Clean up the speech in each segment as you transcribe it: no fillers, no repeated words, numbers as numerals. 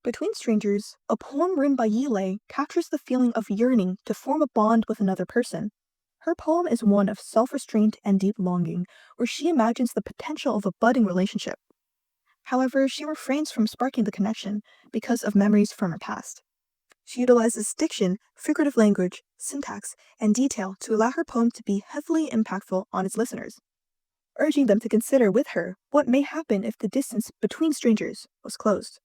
Between Strangers, a poem written by Yi captures the feeling of yearning to form a bond with another person. Her poem is one of self-restraint and deep longing, where she imagines the potential of a budding relationship. However, she refrains from sparking the connection because of memories from her past. She utilizes diction, figurative language, syntax, and detail to allow her poem to be heavily impactful on its listeners, urging them to consider with her what may happen if the distance between strangers was closed.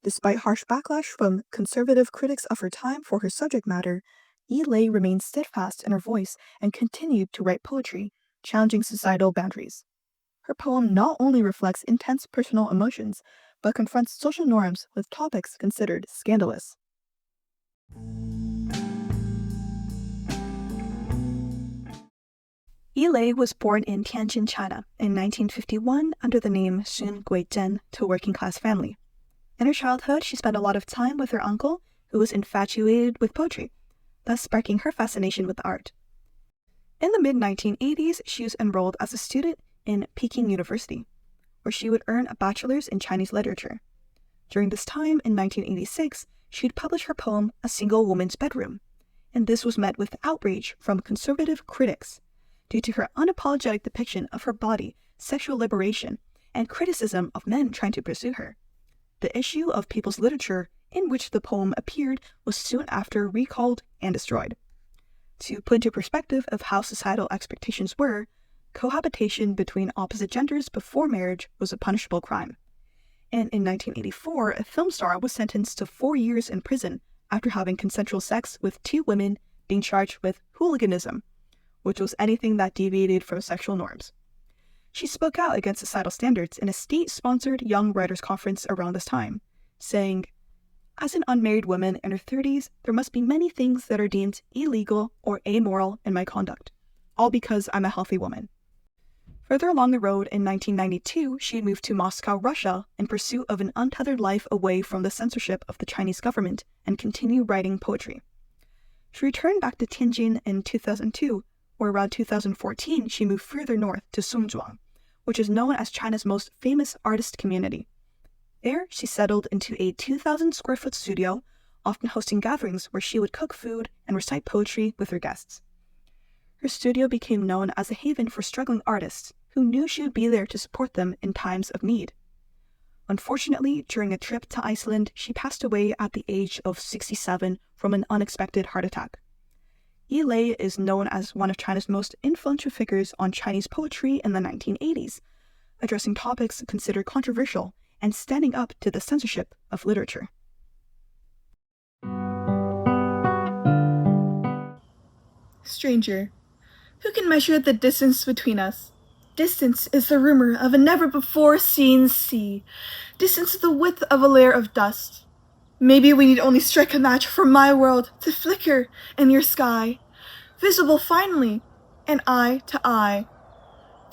Despite harsh backlash from conservative critics of her time for her subject matter, Yi remained steadfast in her voice and continued to write poetry, challenging societal boundaries. Her poem not only reflects intense personal emotions, but confronts social norms with topics considered scandalous. Yi was born in Tianjin, China in 1951 under the name Xun Guizhen to a working-class family. In her childhood, she spent a lot of time with her uncle, who was infatuated with poetry, thus sparking her fascination with art. In the mid-1980s, she was enrolled as a student in Peking University, where she would earn a bachelor's in Chinese literature. During this time, in 1986, she'd publish her poem A Single Woman's Bedroom, and this was met with outrage from conservative critics due to her unapologetic depiction of her body, sexual liberation, and criticism of men trying to pursue her. The issue of People's Literature in which the poem appeared was soon after recalled and destroyed. To put into perspective of how societal expectations were, cohabitation between opposite genders before marriage was a punishable crime. And in 1984, a film star was sentenced to 4 years in prison after having consensual sex with 2 women being charged with hooliganism, which was anything that deviated from sexual norms. She spoke out against societal standards in a state-sponsored Young Writers' Conference around this time, saying, "As an unmarried woman in her 30s, there must be many things that are deemed illegal or amoral in my conduct, all because I'm a healthy woman." Further along the road in 1992, she moved to Moscow, Russia, in pursuit of an untethered life away from the censorship of the Chinese government and continued writing poetry. She returned back to Tianjin in 2002, where around 2014 she moved further north to Songzhuang, which is known as China's most famous artist community. There, she settled into a 2,000 square foot studio, often hosting gatherings where she would cook food and recite poetry with her guests. Her studio became known as a haven for struggling artists who knew she would be there to support them in times of need. Unfortunately, during a trip to Iceland, she passed away at the age of 67 from an unexpected heart attack. Yi is known as one of China's most influential figures on Chinese poetry in the 1980s, addressing topics considered controversial and standing up to the censorship of literature. Stranger, who can measure the distance between us? Distance is the rumor of a never-before-seen sea. Distance is the width of a layer of dust. Maybe we need only strike a match for my world to flicker in your sky. Visible finally, and eye to eye.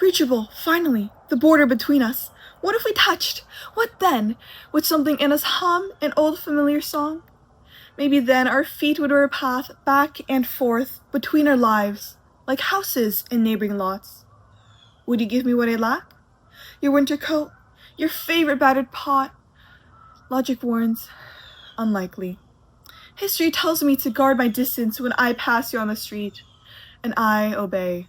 Reachable finally, the border between us. What if we touched? What then? Would something in us hum an old familiar song? Maybe then our feet would wear a path back and forth between our lives, like houses in neighboring lots. Would you give me what I lack? Your winter coat, your favorite battered pot? Logic warns, unlikely. History tells me to guard my distance when I pass you on the street, and I obey.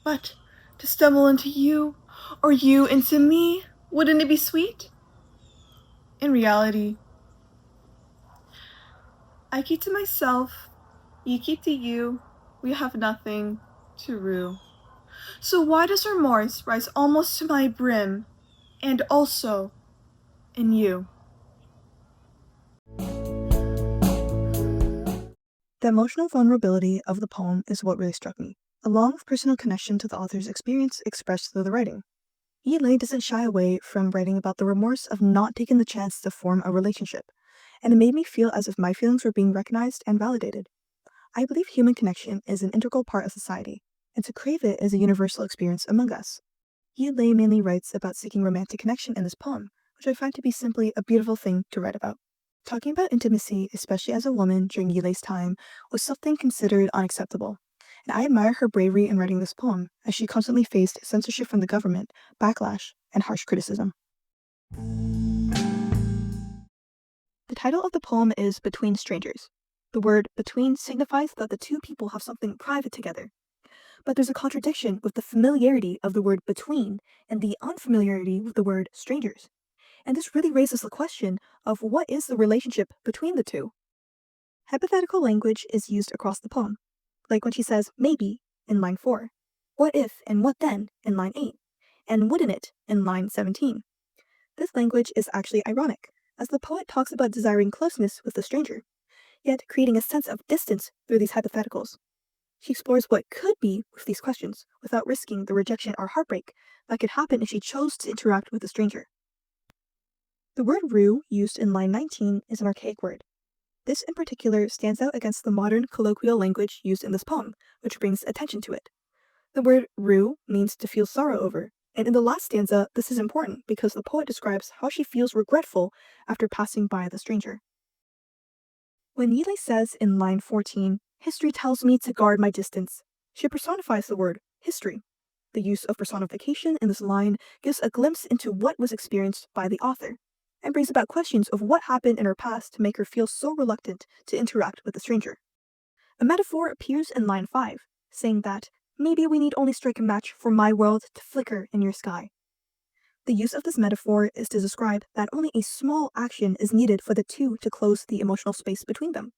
But to stumble into you, or you into me, wouldn't it be sweet? In reality, I keep to myself, you keep to you, we have nothing to rue. So why does remorse rise almost to my brim, and also in you? The emotional vulnerability of the poem is what really struck me, along with personal connection to the author's experience expressed through the writing. Yi doesn't shy away from writing about the remorse of not taking the chance to form a relationship, and it made me feel as if my feelings were being recognized and validated. I believe human connection is an integral part of society, and to crave it is a universal experience among us. Yi mainly writes about seeking romantic connection in this poem, which I find to be simply a beautiful thing to write about. Talking about intimacy, especially as a woman during Yi time, was something considered unacceptable, and I admire her bravery in writing this poem, as she constantly faced censorship from the government, backlash, and harsh criticism. The title of the poem is Between Strangers. The word between signifies that the two people have something private together. But there's a contradiction with the familiarity of the word between and the unfamiliarity with the word strangers. And this really raises the question of what is the relationship between the two? Hypothetical language is used across the poem, like when she says maybe in line 4, what if and what then in line 8, and wouldn't it in line 17. This language is actually ironic, as the poet talks about desiring closeness with the stranger, yet creating a sense of distance through these hypotheticals. She explores what could be with these questions without risking the rejection or heartbreak that could happen if she chose to interact with a stranger. The word rue used in line 19 is an archaic word. This in particular stands out against the modern colloquial language used in this poem, which brings attention to it. The word rue means to feel sorrow over, and in the last stanza, this is important because the poet describes how she feels regretful after passing by the stranger. When Yile says in line 14, history tells me to guard my distance, she personifies the word history. The use of personification in this line gives a glimpse into what was experienced by the author, and brings about questions of what happened in her past to make her feel so reluctant to interact with the stranger. A metaphor appears in line 5, saying that maybe we need only strike a match for my world to flicker in your sky. The use of this metaphor is to describe that only a small action is needed for the two to close the emotional space between them.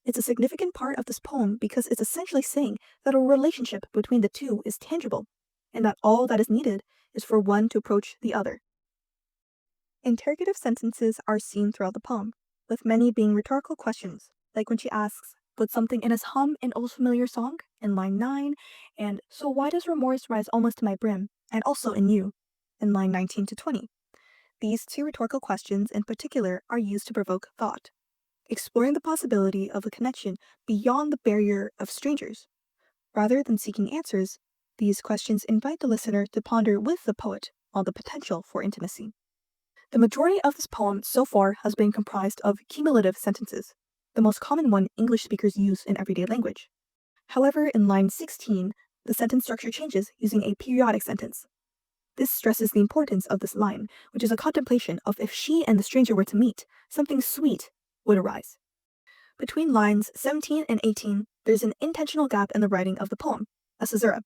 It's a significant part of this poem because it's essentially saying that a relationship between the two is tangible, and that all that is needed is for one to approach the other. Interrogative sentences are seen throughout the poem, with many being rhetorical questions, like when she asks, would something in us hum an old familiar song in line 9, and so why does remorse rise almost to my brim, and also in you, in line 19 to 20. These two rhetorical questions in particular are used to provoke thought, exploring the possibility of a connection beyond the barrier of strangers. Rather than seeking answers, these questions invite the listener to ponder with the poet on the potential for intimacy. The majority of this poem so far has been comprised of cumulative sentences, the most common one English speakers use in everyday language. However, in line 16, the sentence structure changes using a periodic sentence. This stresses the importance of this line, which is a contemplation of if she and the stranger were to meet, something sweet would arise. Between lines 17 and 18, there's an intentional gap in the writing of the poem, a caesura.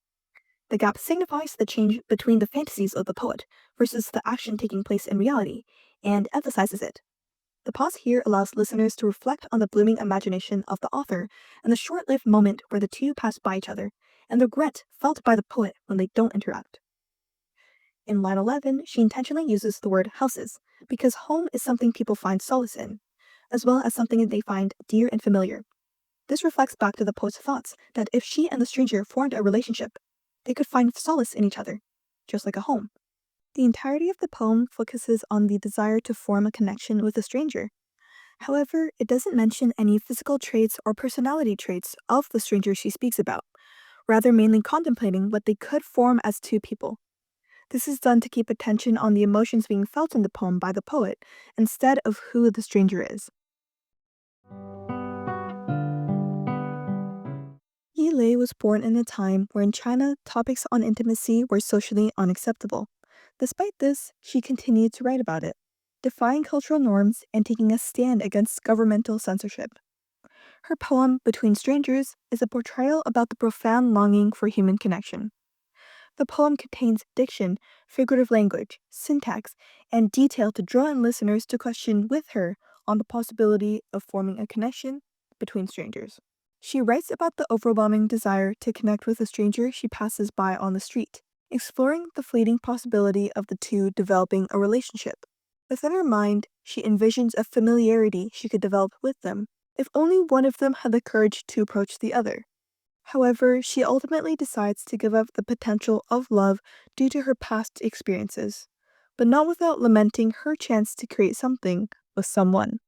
The gap signifies the change between the fantasies of the poet versus the action taking place in reality, and emphasizes it. The pause here allows listeners to reflect on the blooming imagination of the author and the short-lived moment where the two pass by each other, and the regret felt by the poet when they don't interact. In line 11, she intentionally uses the word houses, because home is something people find solace in, as well as something they find dear and familiar. This reflects back to the poet's thoughts that if she and the stranger formed a relationship, they could find solace in each other, just like a home. The entirety of the poem focuses on the desire to form a connection with a stranger. However, it doesn't mention any physical traits or personality traits of the stranger she speaks about, rather mainly contemplating what they could form as two people. This is done to keep attention on the emotions being felt in the poem by the poet, instead of who the stranger is. Yi Lei was born in a time where in China, topics on intimacy were socially unacceptable. Despite this, she continued to write about it, defying cultural norms and taking a stand against governmental censorship. Her poem, Between Strangers, is a portrayal about the profound longing for human connection. The poem contains diction, figurative language, syntax, and detail to draw in listeners to question with her on the possibility of forming a connection between strangers. She writes about the overwhelming desire to connect with a stranger she passes by on the street, exploring the fleeting possibility of the two developing a relationship. Within her mind, she envisions a familiarity she could develop with them, if only one of them had the courage to approach the other. However, she ultimately decides to give up the potential of love due to her past experiences, but not without lamenting her chance to create something with someone.